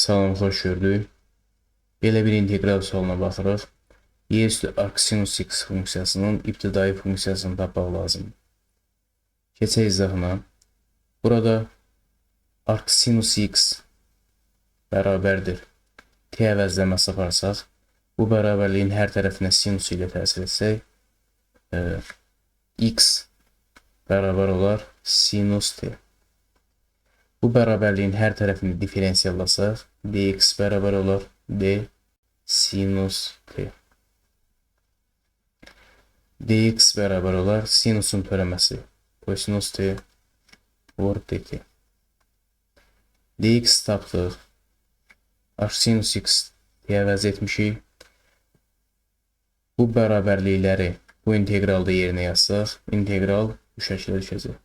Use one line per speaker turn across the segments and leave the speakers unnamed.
Salam, xoş gördük. Belə bir integral sualına baxırıq. Y üstü arcsinus x funksiyasının ibtidai funksiyasını tapmaq lazımdır. Keçək izahına. Burada arcsinus x bərabərdir. T əvəzləməsi aparsaq, bu bərabərliyin hər tərəfinə sinus ilə təsir etsək, x bərabər olar sinus t. Bu bərabərliyin hər tərəfini diferensiyallasaq, dx bərabər olar d sinus t. dx bərabər olar sinusun törəməsi kosinus t vur dt. dx tapdıq. Arcsinus x t əvəz etmişik. Bu bərabərlikləri bu integralda yerinə yazsaq, integral bu şəkildə düşəcək.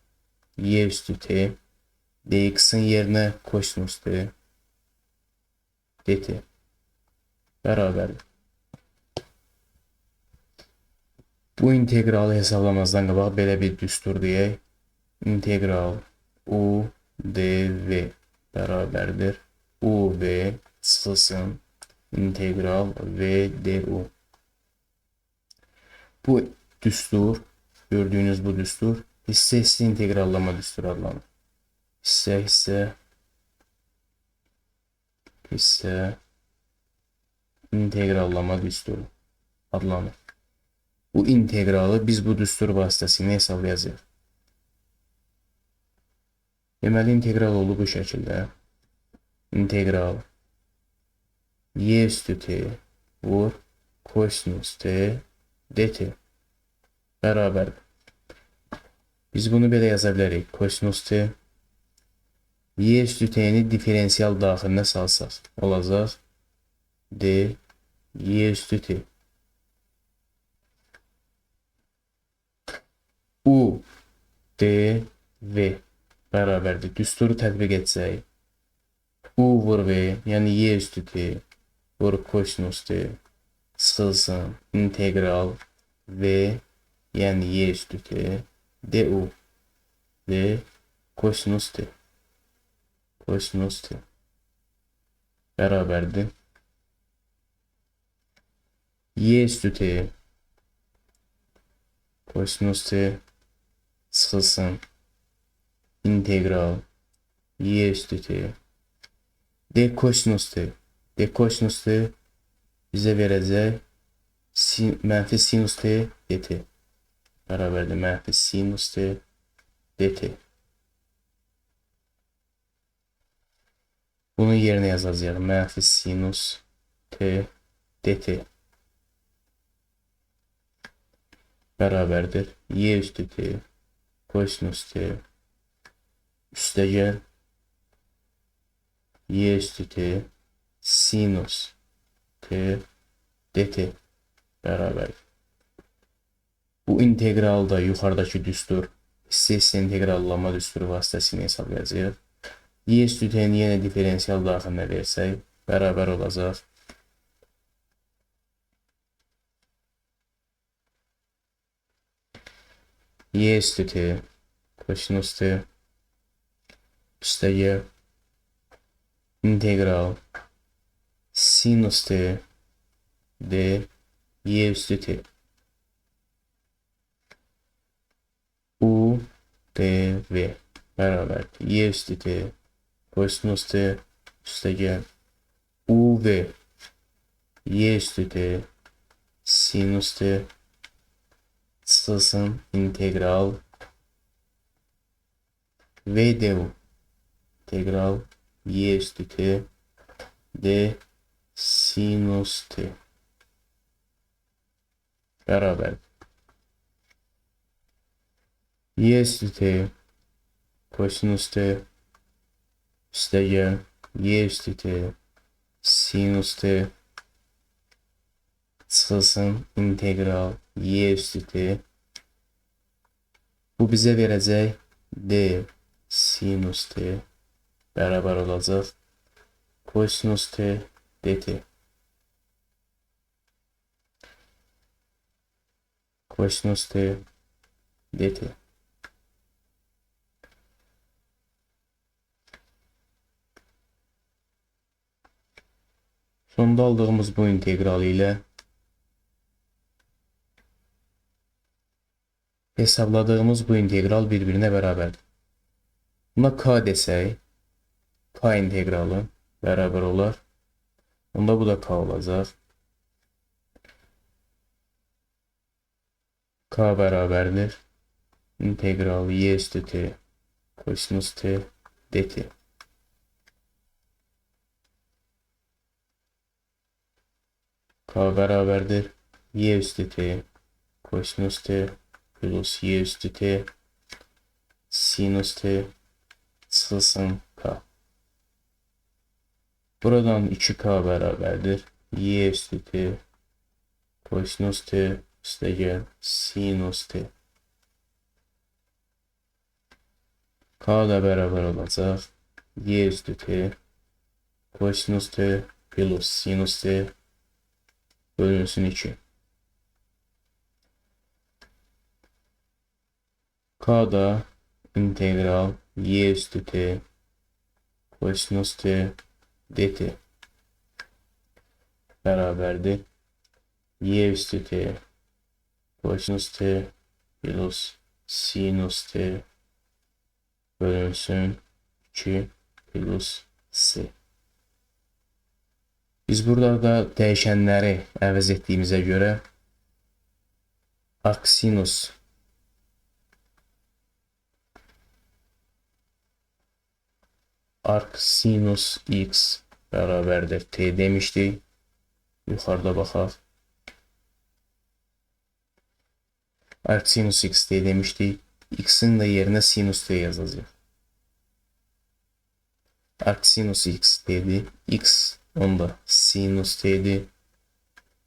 Y üstü t dx-in yerinə kosinus t dt bərabərdir. Bu integralı hesablamazdan qabaq belə bir düstur deyək. İntegral u dv bərabərdir. uv çıxılsın integral v du. Bu düstur, gördüyünüz bu düstur hissə-hissə integrallama düsturu adlanır. Hissə integrallama düsturu adlanır. Bu integralı biz bu düstur vasitəsilə hesablayacağıq. Deməli, integral oldu bu şəkildə. İntegral y üstü t vur kosinus t dt bərabərdir. Biz bunu belə yaza bilərik. Kosinus t y üstü t'ni diferensial daxilinə salsaq, olacaq d y üstü t. U d v bərabərdir. Düsturu tətbiq etsək, u vur v, yəni y üstü t vur kosinus t çıxılsın integral v, yəni y üstü t du v kosinus t bərabərdir. Y üstü t kosinus t çıxılsın integral y üstü t d kosinus t bizə verəcək mənfi sinus t dt bərabərdir mənfi sinus t dt. Bunu yerinə yazacağıq. Mənfi sinus t dt bərabərdir y üstü t kosinus t üstəgəl y üstü t sinus t dt bərabərdir. Bu integralda yuxarıdakı düstur hissə-hissə integrallama düsturu vasitəsilə hesablayacağıq. Y üstü t'ni yenə diferensial daxilinə versək, bərabər olacaq. Y üstü t kosinus t üstəgəl integral sinus t d y üstü t u dv bərabərdir. Y üstü t kosinus t üstəgəl uv y üstü t sinus t çıxılsın integral v du integral y üstü t d sinus t bərabərdir. Y üstü t kosinus t üstəgəl y üstü t sinus t çıxılsın integral y üstü t. Bu bizə verəcək d sinus t bərabər olacaq kosinus t dt. Kosinus t dt. Sonda aldığımız bu integral ile hesabladığımız bu integral birbirine beraberdir. Buna k desək, k integralı beraber olar. Onda bu da k olacaq. K beraberdir. İntegral y üstü t kosinüs t dt. K beraberdir. Y üstü t kosinüs t plus y üstü t sinüs t çılsın k. Buradan 2k beraberdir. Y üstü t kosinüs t üstəgəl sinüs t. K da beraber olacaq. Y üstü t kosinüs t plus sinüs t bölünsün 2. K da integral y üstü t kosinüs t dt beraberdir. Y üstü t kosinüs t plus sinüs t bölünsün 2 plus c. Biz burada da dəyişənləri əvəz etdiyimizə görə arcsinus x beraberdir t demiştik. Yuxarıda baxaq. Arcsinus x t demiştik. X'in de yerine sinus t yazacağıq. Arcsinus x dedi. X onda sinus t'di.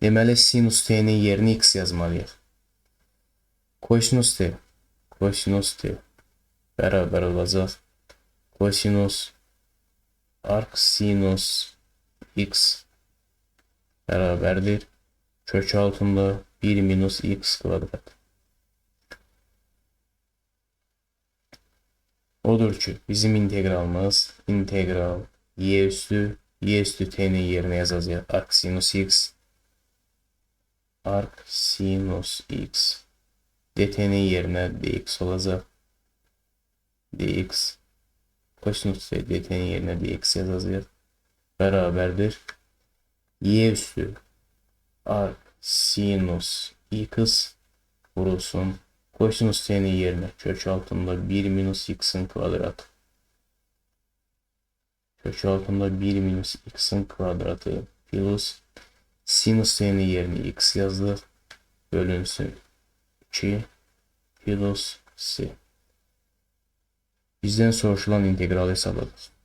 Deməli sinus t'nin yerini x yazmalıyıq. Kosinus t beraber olacaq. Kosinus arcsinus x beraberdir. Kök altında 1 minus x kvadrat. Odur ki bizim integralımız integral y üstü t'nin yerine yazacağız. Arcsinus x dt'nin yerine dx olacak. Dx kosinüs t dt'nin yerine dx yazacağız. Beraberdir. Y üstü arcsinus x vurulsun. Kosinüs t'nin yerine kök altında 1 minus x'in kvadratı. Kök altında 1 minus x'in kvadratı plus sinüs t'nin yerine x yazdık. Bölünsün 2 plus c. Bizden soruşulan integralı hesabladık.